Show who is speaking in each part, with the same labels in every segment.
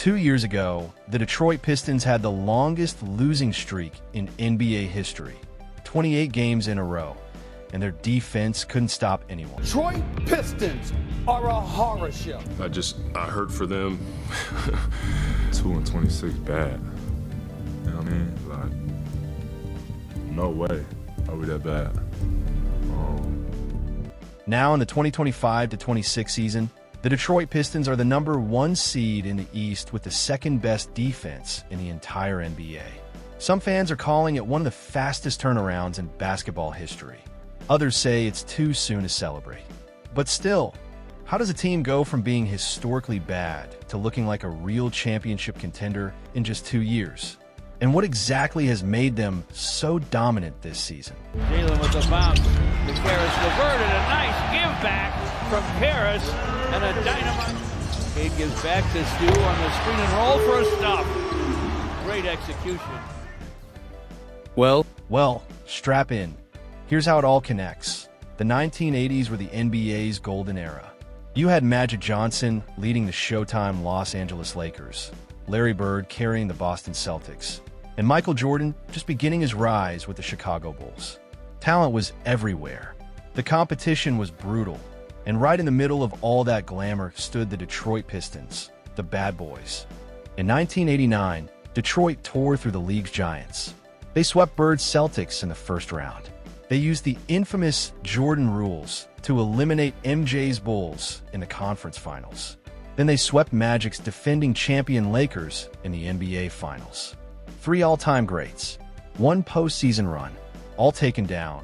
Speaker 1: 2 years ago, the Detroit Pistons had the longest losing streak in NBA history, 28 games in a row, and their defense couldn't stop anyone.
Speaker 2: Detroit Pistons are a horror show.
Speaker 3: I hurt for them. 2-26 bad. You know what I mean? Like, no way are we that bad.
Speaker 1: Now in the 2025-26 season, the Detroit Pistons are the #1 seed in the East with the second-best defense in the entire NBA. Some fans are calling it one of the fastest turnarounds in basketball history. Others say it's too soon to celebrate. But still, how does a team go from being historically bad to looking like a real championship contender in just 2 years? And what exactly has made them so dominant this season?
Speaker 4: Jalen with the bounce. The Karras reverted. A nice give back from Karras and a dynamite. Cade gives back to Stu on the screen and roll for a stop. Great execution.
Speaker 1: Well, strap in. Here's how it all connects. The 1980s were the NBA's golden era. You had Magic Johnson leading the Showtime Los Angeles Lakers, Larry Bird carrying the Boston Celtics, and Michael Jordan just beginning his rise with the Chicago Bulls. Talent was everywhere. The competition was brutal, and right in the middle of all that glamour stood the Detroit Pistons, the bad boys. In 1989, Detroit tore through the league's giants. They swept Bird's Celtics in the first round. They used the infamous Jordan rules to eliminate MJ's Bulls in the conference finals. Then they swept Magic's defending champion Lakers in the NBA Finals. 3 all-time greats, 1 postseason run, all taken down.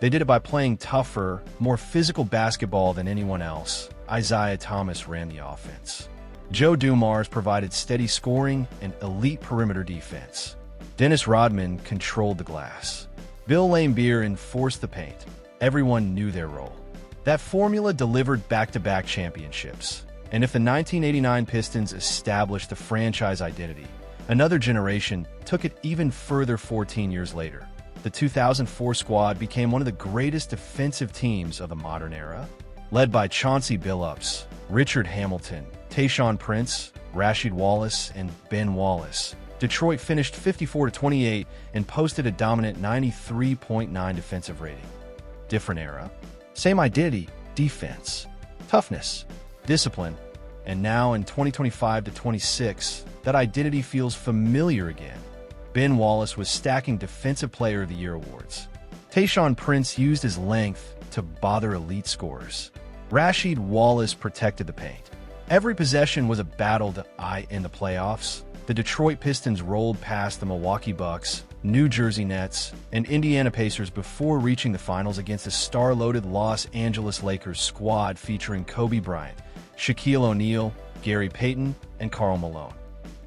Speaker 1: They did it by playing tougher, more physical basketball than anyone else. Isaiah Thomas ran the offense. Joe Dumars provided steady scoring and elite perimeter defense. Dennis Rodman controlled the glass. Bill Laimbeer enforced the paint. Everyone knew their role. That formula delivered back-to-back championships. And if the 1989 Pistons established the franchise identity, another generation took it even further 14 years later. The 2004 squad became one of the greatest defensive teams of the modern era. Led by Chauncey Billups, Richard Hamilton, Tayshaun Prince, Rasheed Wallace, and Ben Wallace, Detroit finished 54-28 and posted a dominant 93.9 defensive rating. Different era, same identity, defense, toughness, discipline, and now in 2025-26, that identity feels familiar again. Ben Wallace was stacking Defensive Player of the Year awards. Tayshaun Prince used his length to bother elite scorers. Rasheed Wallace protected the paint. Every possession was a battle to in the playoffs. The Detroit Pistons rolled past the Milwaukee Bucks, New Jersey Nets, and Indiana Pacers before reaching the finals against a star-loaded Los Angeles Lakers squad featuring Kobe Bryant, Shaquille O'Neal, Gary Payton, and Karl Malone.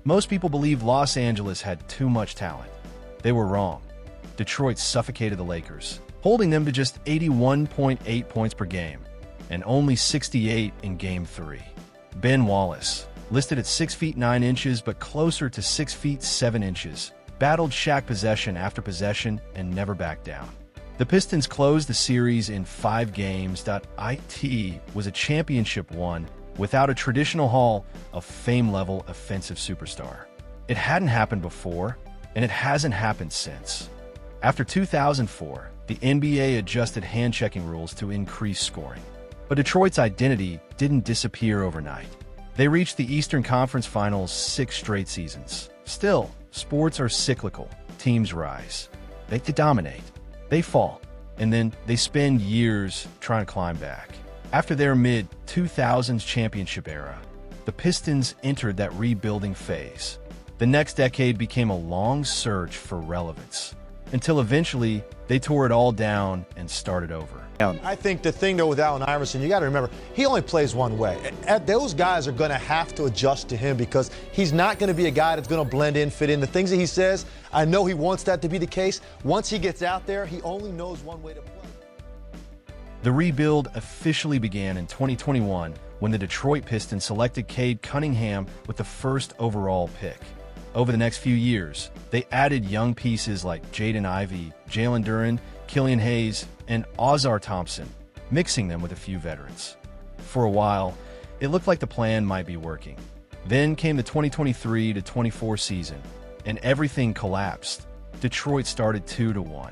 Speaker 1: Most people believed Los Angeles had too much talent. They were wrong. Detroit suffocated the Lakers, holding them to just 81.8 points per game, and only 68 in Game 3. Ben Wallace, listed at 6 feet 9 inches but closer to 6 feet 7 inches, battled Shaq possession after possession and never backed down. The Pistons closed the series in 5 games. It was a championship won without a traditional Hall of Fame-level offensive superstar. It hadn't happened before, and it hasn't happened since. After 2004, the NBA adjusted hand-checking rules to increase scoring. But Detroit's identity didn't disappear overnight. They reached the Eastern Conference Finals 6 straight seasons. Still, sports are cyclical. Teams rise. They dominate. They fall. And then they spend years trying to climb back. After their mid-2000s championship era, the Pistons entered that rebuilding phase. The next decade became a long search for relevance, until eventually they tore it all down and started over.
Speaker 5: I think the thing, though, with Allen Iverson, you got to remember, he only plays one way. Those guys are going to have to adjust to him because he's not going to be a guy that's going to blend in, fit in. The things that he says, I know he wants that to be the case. Once he gets out there, he only knows one way to play.
Speaker 1: The rebuild officially began in 2021 when the Detroit Pistons selected Cade Cunningham with the first overall pick. Over the next few years, they added young pieces like Jaden Ivey, Jalen Duren, Killian Hayes, and Ozar Thompson, mixing them with a few veterans. For a while, it looked like the plan might be working. Then came the 2023-24 season, and everything collapsed. Detroit started 2-1.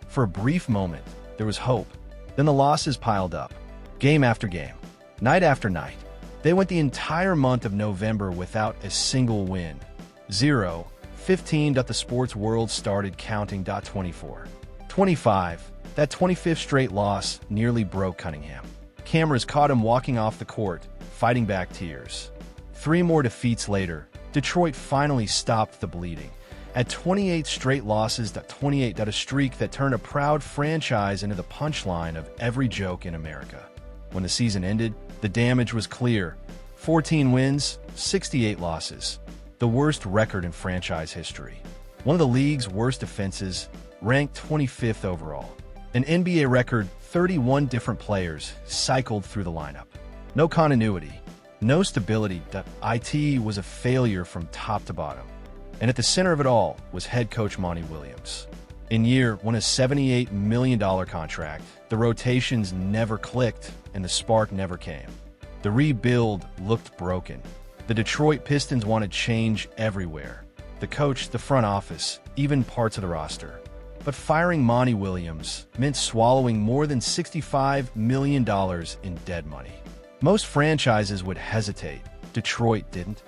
Speaker 1: For a brief moment, there was hope. Then the losses piled up, game after game, night after night. They went the entire month of November without a single win. 0-15. The sports world started counting. 24-25. That 25th straight loss nearly broke Cunningham. Cameras caught him walking off the court, fighting back tears. 3 more defeats later, Detroit finally stopped the bleeding. At 28 straight losses, 28. A streak that turned a proud franchise into the punchline of every joke in America. When the season ended, the damage was clear. 14 wins, 68 losses. The worst record in franchise history. One of the league's worst defenses, ranked 25th overall. An NBA record, 31 different players cycled through the lineup. No continuity, no stability. It was a failure from top to bottom. And at the center of it all was head coach Monty Williams. In year one, a $78 million contract, the rotations never clicked and the spark never came. The rebuild looked broken. The Detroit Pistons wanted change everywhere. The coach, the front office, even parts of the roster. But firing Monty Williams meant swallowing more than $65 million in dead money. Most franchises would hesitate. Detroit didn't.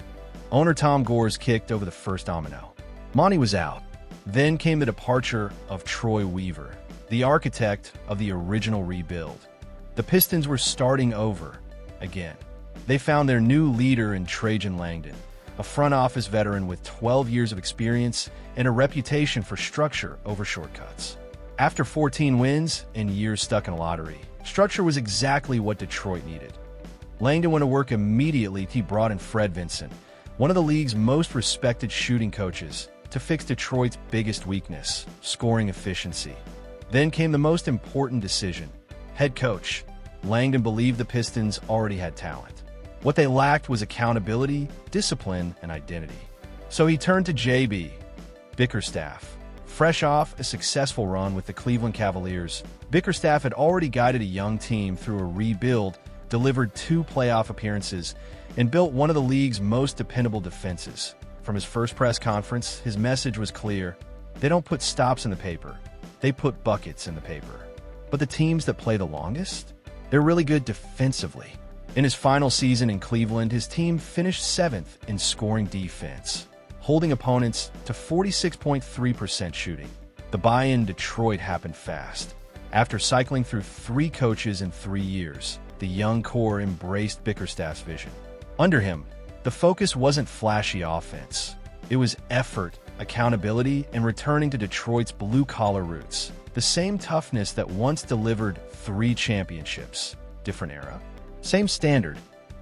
Speaker 1: Owner Tom Gores kicked over the first domino. Monty was out. Then came the departure of Troy Weaver, the architect of the original rebuild. The Pistons were starting over again. They found their new leader in Trajan Langdon, a front office veteran with 12 years of experience and a reputation for structure over shortcuts. After 14 wins and years stuck in a lottery, structure was exactly what Detroit needed. Langdon went to work immediately. He brought in Fred Vinson, one of the league's most respected shooting coaches, to fix Detroit's biggest weakness, scoring efficiency. Then came the most important decision. Head coach. Langdon believed the Pistons already had talent. What they lacked was accountability, discipline, and identity. So he turned to J.B. Bickerstaff. Fresh off a successful run with the Cleveland Cavaliers, Bickerstaff had already guided a young team through a rebuild, delivered 2 playoff appearances, and built one of the league's most dependable defenses. From his first press conference, his message was clear. They don't put stops in the paper. They put buckets in the paper. But the teams that play the longest? They're really good defensively. In his final season in Cleveland, his team finished 7th in scoring defense, holding opponents to 46.3% shooting. The buy-in Detroit happened fast. After cycling through 3 coaches in 3 years, the young core embraced Bickerstaff's vision. Under him, the focus wasn't flashy offense. It was effort, accountability, and returning to Detroit's blue-collar roots. The same toughness that once delivered 3 championships. Different era. Same standard.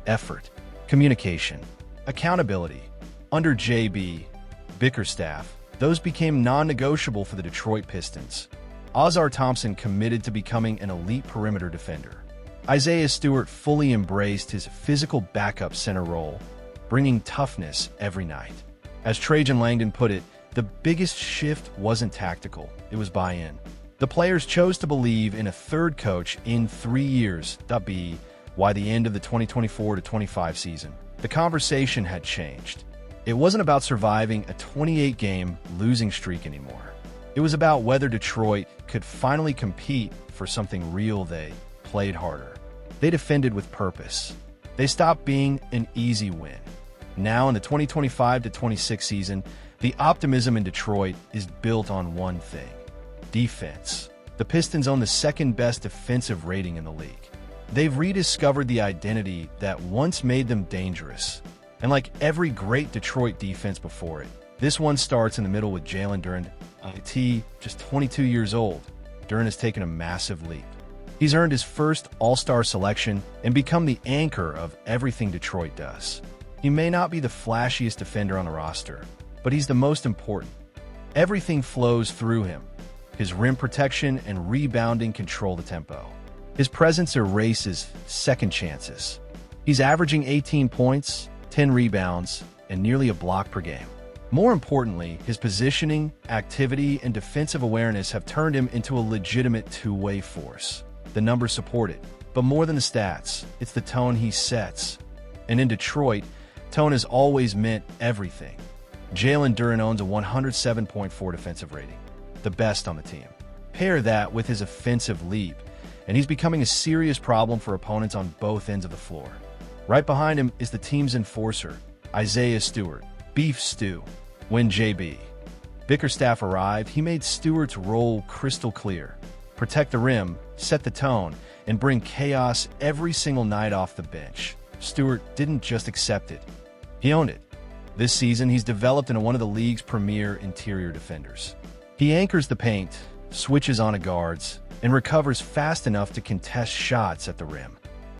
Speaker 1: Effort, communication, accountability. Under J.B. Bickerstaff, those became non-negotiable for the Detroit Pistons. Ozar Thompson committed to becoming an elite perimeter defender. Isaiah Stewart fully embraced his physical backup center role, bringing toughness every night. As Trajan Langdon put it, the biggest shift wasn't tactical, it was buy-in. The players chose to believe in a third coach in 3 years. By the end of the 2024-25 season, the conversation had changed. It wasn't about surviving a 28-game losing streak anymore. It was about whether Detroit could finally compete for something real. They played harder. They defended with purpose. They stopped being an easy win. Now in the 2025-26 season, the optimism in Detroit is built on one thing: defense. The Pistons own the second-best defensive rating in the league. They've rediscovered the identity that once made them dangerous. And like every great Detroit defense before it, this one starts in the middle with Jalen Duren. Just 22 years old, Duren has taken a massive leap. He's earned his first All-Star selection and become the anchor of everything Detroit does. He may not be the flashiest defender on the roster, but he's the most important. Everything flows through him. His rim protection and rebounding control the tempo. His presence erases second chances. He's averaging 18 points, 10 rebounds, and nearly a block per game. More importantly, his positioning, activity, and defensive awareness have turned him into a legitimate two-way force. The numbers support it, but more than the stats, it's the tone he sets. And in Detroit, Tone has always meant everything. Jalen Duren owns a 107.4 defensive rating, the best on the team. Pair that with his offensive leap, and he's becoming a serious problem for opponents on both ends of the floor. Right behind him is the team's enforcer, Isaiah Stewart, Beef Stew. When JB Bickerstaff arrived, he made Stewart's role crystal clear. Protect the rim, set the tone, and bring chaos every single night off the bench. Stewart didn't just accept it, he owned it. This season, he's developed into one of the league's premier interior defenders. He anchors the paint, switches onto guards, and recovers fast enough to contest shots at the rim.